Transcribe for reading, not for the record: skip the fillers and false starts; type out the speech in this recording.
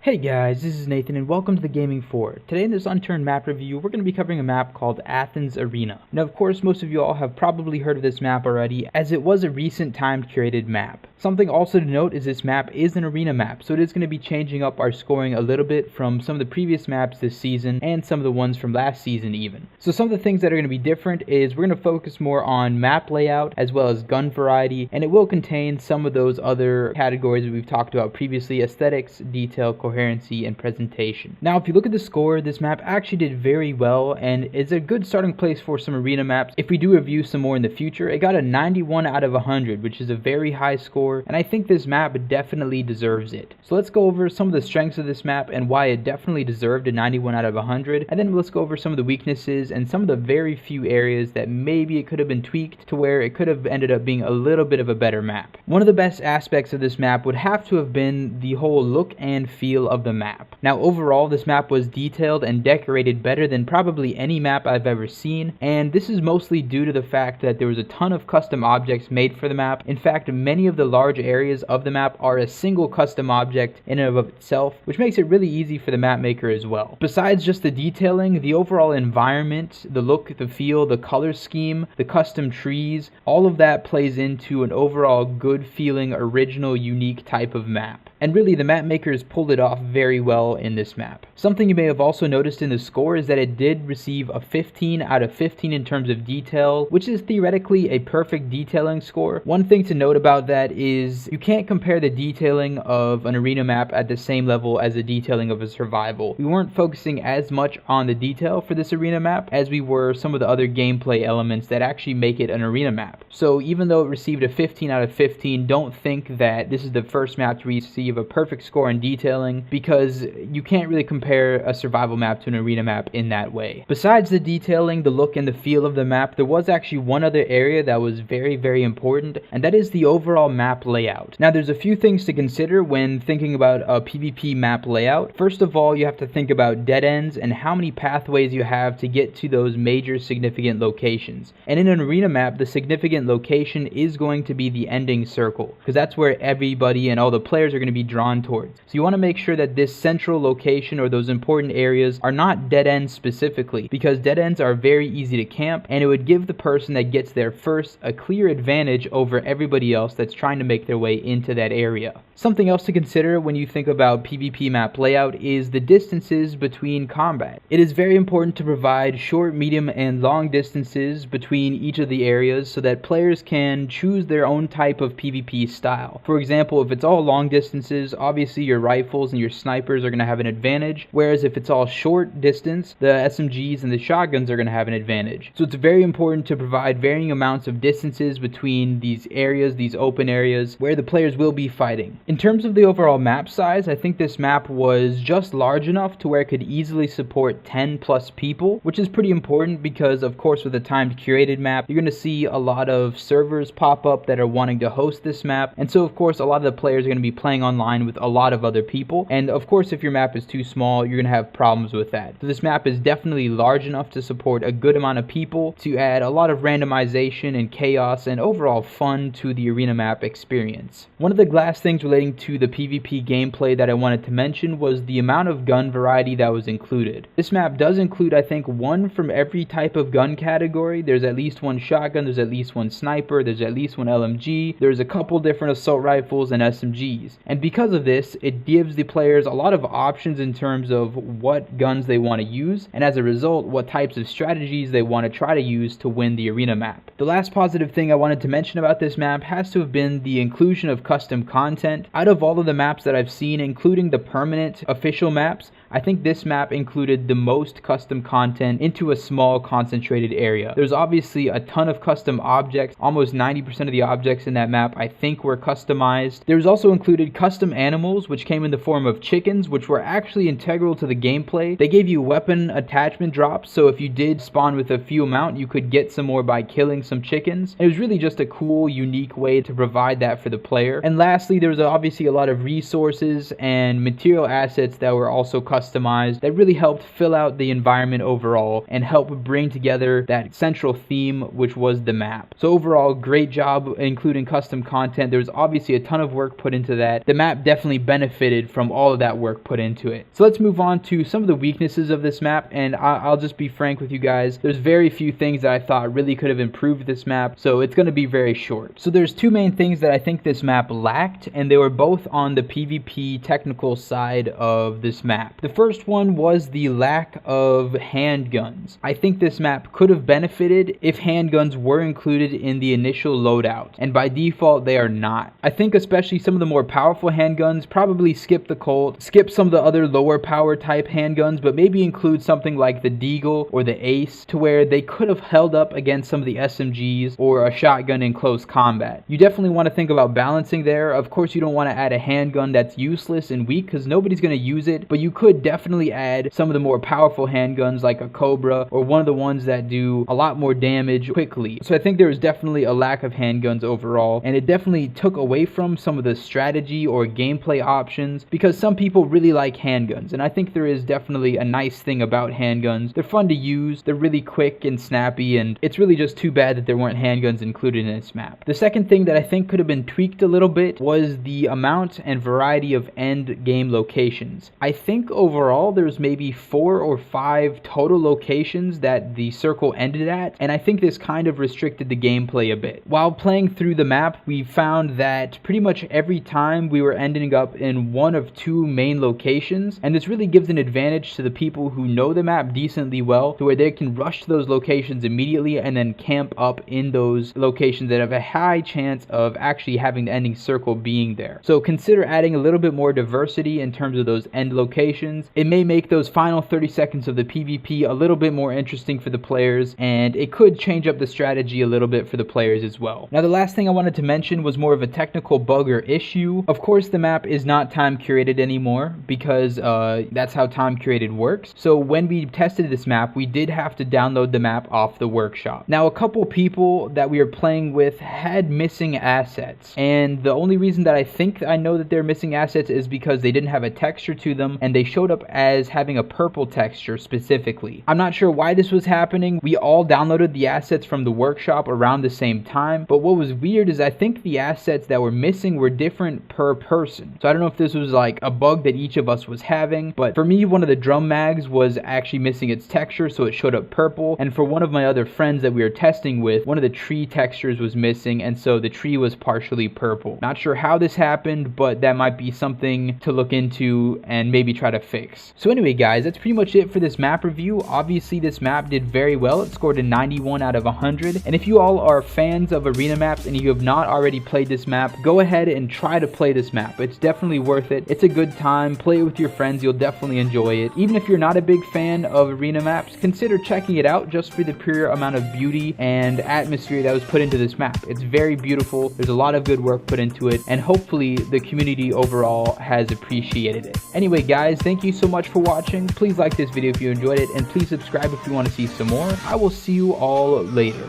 Hey guys, this is Nathan and welcome to the Gaming 4. Today in this Unturned map review, we're going to be covering a map called Athens Arena. Now of course most of you all have probably heard of this map already, as it was a recent timed curated map. Something also to note is this map is an arena map, so it is going to be changing up our scoring a little bit from some of the previous maps this season and some of the ones from last season even. So some of the things that are going to be different is we're going to focus more on map layout as well as gun variety, and it will contain some of those other categories that we've talked about previously: aesthetics, detail, coherency, and presentation. Now if you look at the score, this map actually did very well and is a good starting place for some arena maps. If we do review some more in the future, it got a 91 out of 100, which is a very high score, and I think this map definitely deserves it. So let's go over some of the strengths of this map and why it definitely deserved a 91 out of 100, and then let's go over some of the weaknesses and some of the very few areas that maybe it could have been tweaked to where it could have ended up being a little bit of a better map. One of the best aspects of this map would have to have been the whole look and feel of the map. Now overall, this map was detailed and decorated better than probably any map I've ever seen, and this is mostly due to the fact that there was a ton of custom objects made for the map. In fact, many of the large areas of the map are a single custom object in and of itself, which makes it really easy for the map maker as well. Besides just the detailing, the overall environment, the look, the feel, the color scheme, the custom trees, all of that plays into an overall good feeling, original, unique type of map. And really, the map makers pulled it off very well in this map. Something you may have also noticed in the score is that it did receive a 15 out of 15 in terms of detail, which is theoretically a perfect detailing score. One thing to note about that is you can't compare the detailing of an arena map at the same level as the detailing of a survival. We weren't focusing as much on the detail for this arena map as we were some of the other gameplay elements that actually make it an arena map. So even though it received a 15 out of 15, don't think that this is the first map to receive a perfect score in detailing, because you can't really compare a survival map to an arena map in that way. Besides the detailing, the look, and the feel of the map, there was actually one other area that was very important, and that is the overall map layout. Now there's a few things to consider when thinking about a PvP map layout. First of all, you have to think about dead ends and how many pathways you have to get to those major significant locations. And in an arena map, the significant location is going to be the ending circle, because that's where everybody and all the players are going to be drawn towards. So you want to make sure that this central location or those important areas are not dead ends specifically, because dead ends are very easy to camp, and it would give the person that gets there first a clear advantage over everybody else that's trying to make their way into that area. Something else to consider when you think about PvP map layout is the distances between combat. It is very important to provide short, medium, and long distances between each of the areas so that players can choose their own type of PvP style. For example, if it's all long distances, obviously your rifles and your snipers are going to have an advantage, whereas if it's all short distance, the SMGs and the shotguns are going to have an advantage. So it's very important to provide varying amounts of distances between these areas, these open areas, where the players will be fighting. In terms of the overall map size, I think this map was just large enough to where it could easily support 10 plus people, which is pretty important because, of course, with a timed curated map, you're going to see a lot of servers pop up that are wanting to host this map, and so of course a lot of the players are going to be playing online with a lot of other people, and of course if your map is too small, you're going to have problems with that. So this map is definitely large enough to support a good amount of people, to add a lot of randomization and chaos and overall fun to the arena map experience. One of the last things relating to the PvP gameplay that I wanted to mention was the amount of gun variety that was included. This map does include, I think, one from every type of gun category. There's at least one shotgun, there's at least one sniper, there's at least one LMG, there's a couple different assault rifles and SMGs. And because of this, it gives the players a lot of options in terms of what guns they want to use, and as a result, what types of strategies they want to try to use to win the arena map. The last positive thing I wanted to mention about this map has to have been the inclusion of custom content. Out of all of the maps that I've seen, including the permanent official maps, I think this map included the most custom content into a small concentrated area. There's obviously a ton of custom objects. Almost 90% of the objects in that map I think were customized. There's also included custom animals, which came in the form of chickens, which were actually integral to the gameplay. They gave you weapon attachment drops, so if you did spawn with a few amount, you could get some more by killing some chickens. It was really just a cool, unique way to provide that for the player. And lastly, there was obviously a lot of resources and material assets that were also custom customized that really helped fill out the environment overall and help bring together that central theme, which was the map. So overall, great job including custom content. There was obviously a ton of work put into that. The map definitely benefited from all of that work put into it. So let's move on to some of the weaknesses of this map, and I'll just be frank with you guys. There's very few things that I thought really could have improved this map, so it's going to be very short. So there's two main things that I think this map lacked, and they were both on the PvP technical side of this map. The first one was the lack of handguns. I think this map could have benefited if handguns were included in the initial loadout, and by default they are not. I think especially some of the more powerful handguns, probably skip the Colt, skip some of the other lower power type handguns, but maybe include something like the Deagle or the Ace, to where they could have held up against some of the SMGs or a shotgun in close combat. You definitely want to think about balancing there. Of course, you don't want to add a handgun that's useless and weak because nobody's going to use it, but you could definitely add some of the more powerful handguns like a Cobra or one of the ones that do a lot more damage quickly. So I think there was definitely a lack of handguns overall, and it definitely took away from some of the strategy or gameplay options because some people really like handguns, and I think there is definitely a nice thing about handguns. They're fun to use, they're really quick and snappy, and it's really just too bad that there weren't handguns included in this map. The second thing that I think could have been tweaked a little bit was the amount and variety of end game locations. I think overall there's maybe 4 or 5 total locations that the circle ended at, and I think this kind of restricted the gameplay a bit. While playing through the map, we found that pretty much every time we were ending up in one of 2 main locations, and this really gives an advantage to the people who know the map decently well, to where they can rush to those locations immediately and then camp up in those locations that have a high chance of actually having the ending circle being there. So consider adding a little bit more diversity in terms of those end locations. It may make those final 30 seconds of the PvP a little bit more interesting for the players, and it could change up the strategy a little bit for the players as well. Now, the last thing I wanted to mention was more of a technical bug or issue. Of course, the map is not time curated anymore because that's how time curated works. So when we tested this map, we did have to download the map off the workshop. Now, a couple people that we were playing with had missing assets, and the only reason that I think I know that they're missing assets is because they didn't have a texture to them, and they showed up as having a purple texture specifically. I'm not sure why this was happening. We all downloaded the assets from the workshop around the same time, but what was weird is I think the assets that were missing were different per person. So I don't know if this was like a bug that each of us was having, but for me, one of the drum mags was actually missing its texture, so it showed up purple, and for one of my other friends that we were testing with, one of the tree textures was missing, and so the tree was partially purple. Not sure how this happened, but that might be something to look into and maybe try to fix. So anyway guys, that's pretty much it for this map review. Obviously this map did very well. It scored a 91 out of 100, and if you all are fans of arena maps and you have not already played this map, go ahead and try to play this map. It's definitely worth it. It's a good time. Play it with your friends. You'll definitely enjoy it. Even if you're not a big fan of arena maps, consider checking it out just for the pure amount of beauty and atmosphere that was put into this map. It's very beautiful. There's a lot of good work put into it, and hopefully the community overall has appreciated it. Anyway guys, thank you so much for watching. Please like this video if you enjoyed it, and please subscribe if you want to see some more. I will see you all later.